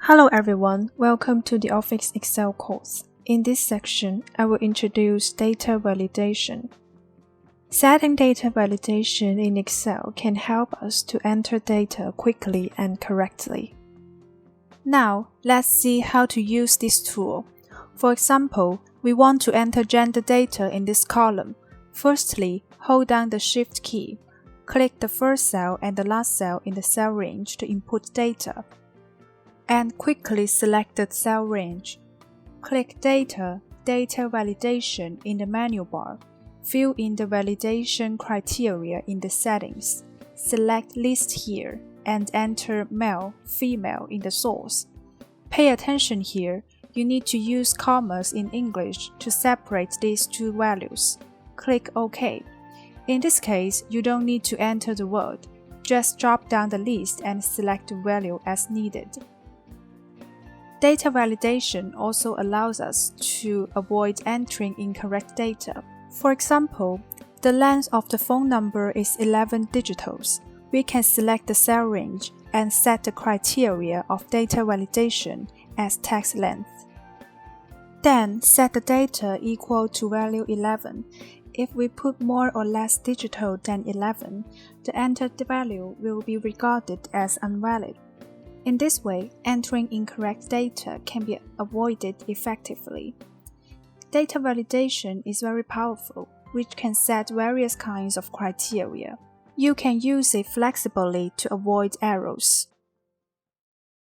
Hello everyone, welcome to the Office Excel course. In this section, I will introduce data validation. Setting data validation in Excel can help us to enter data quickly and correctly. Now, let's see how to use this tool. For example, we want to enter gender data in this column. Firstly, hold down the Shift key. Click the first cell and the last cell in the cell range to input data. And quickly select the cell range. Click Data Validation in the menu bar. Fill in the validation criteria in the settings. Select List here and enter male, female in the source. Pay attention here, you need to use commas in English to separate these two values. Click OK. In this case, you don't need to enter the word. Just drop down the list and select the value as needed. Data validation also allows us to avoid entering incorrect data. For example, the length of the phone number is 11 digits. We can select the cell range and set the criteria of data validation as text length. Then set the data equal to value 11. If we put more or less digital than 11, the entered value will be regarded as invalid. In this way, entering incorrect data can be avoided effectively. Data validation is very powerful, which can set various kinds of criteria. You can use it flexibly to avoid errors.